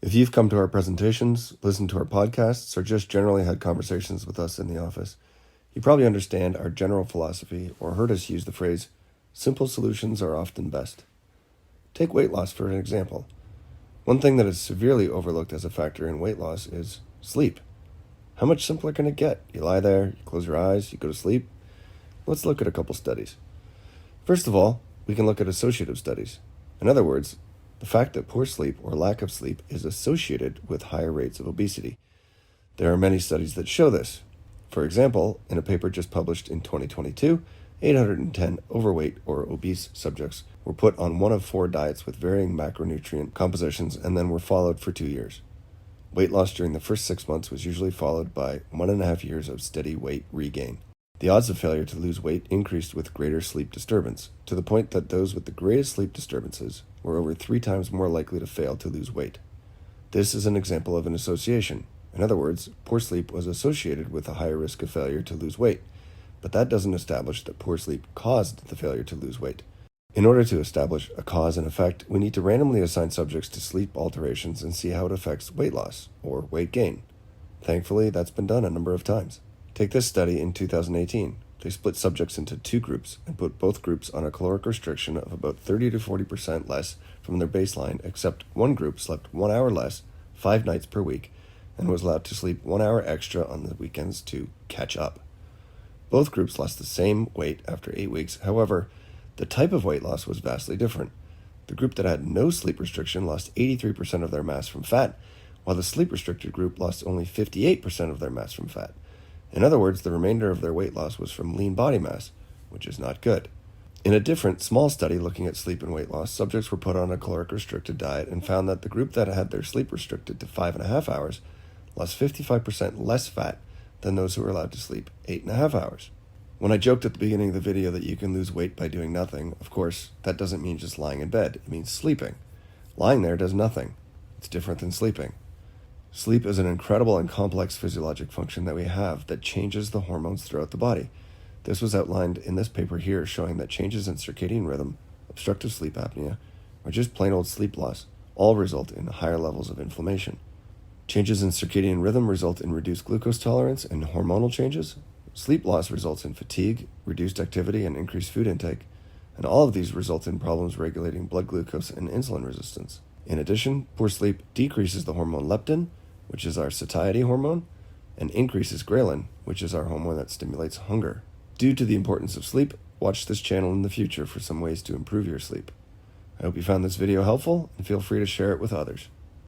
If you've come to our presentations, listened to our podcasts, or just generally had conversations with us in the office, you probably understand our general philosophy or heard us use the phrase, simple solutions are often best. Take weight loss for an example. One thing that is severely overlooked as a factor in weight loss is sleep. How much simpler can it get? You lie there, you close your eyes, you go to sleep. Let's look at a couple studies. First of all, we can look at associative studies. In other words, the fact that poor sleep or lack of sleep is associated with higher rates of obesity. There are many studies that show this. For example, in a paper just published in 2022, 810 overweight or obese subjects were put on one of 4 diets with varying macronutrient compositions and then were followed for 2 years. Weight loss during the first 6 months was usually followed by 1.5 years of steady weight regain. The odds of failure to lose weight increased with greater sleep disturbance, to the point that those with the greatest sleep disturbances were over 3 times more likely to fail to lose weight. This is an example of an association. In other words, poor sleep was associated with a higher risk of failure to lose weight, but that doesn't establish that poor sleep caused the failure to lose weight. In order to establish a cause and effect, we need to randomly assign subjects to sleep alterations and see how it affects weight loss or weight gain. Thankfully, that's been done a number of times. Take this study in 2018. They split subjects into 2 groups and put both groups on a caloric restriction of about 30 to 40% less from their baseline, except one group slept 1 hour less, 5 nights per week, and was allowed to sleep 1 hour extra on the weekends to catch up. Both groups lost the same weight after 8 weeks. However, the type of weight loss was vastly different. The group that had no sleep restriction lost 83% of their mass from fat, while the sleep-restricted group lost only 58% of their mass from fat. In other words, the remainder of their weight loss was from lean body mass, which is not good. In a different, small study looking at sleep and weight loss, subjects were put on a caloric-restricted diet and found that the group that had their sleep restricted to 5.5 hours lost 55% less fat than those who were allowed to sleep 8.5 hours. When I joked at the beginning of the video that you can lose weight by doing nothing, of course, that doesn't mean just lying in bed. It means sleeping. Lying there does nothing. It's different than sleeping. Sleep is an incredible and complex physiologic function that we have that changes the hormones throughout the body. This was outlined in this paper here, showing that changes in circadian rhythm, obstructive sleep apnea, or just plain old sleep loss all result in higher levels of inflammation. Changes in circadian rhythm result in reduced glucose tolerance and hormonal changes. Sleep loss results in fatigue, reduced activity, and increased food intake, and all of these result in problems regulating blood glucose and insulin resistance. In addition, poor sleep decreases the hormone leptin, which is our satiety hormone, and increases ghrelin, which is our hormone that stimulates hunger. Due to the importance of sleep, watch this channel in the future for some ways to improve your sleep. I hope you found this video helpful, and feel free to share it with others.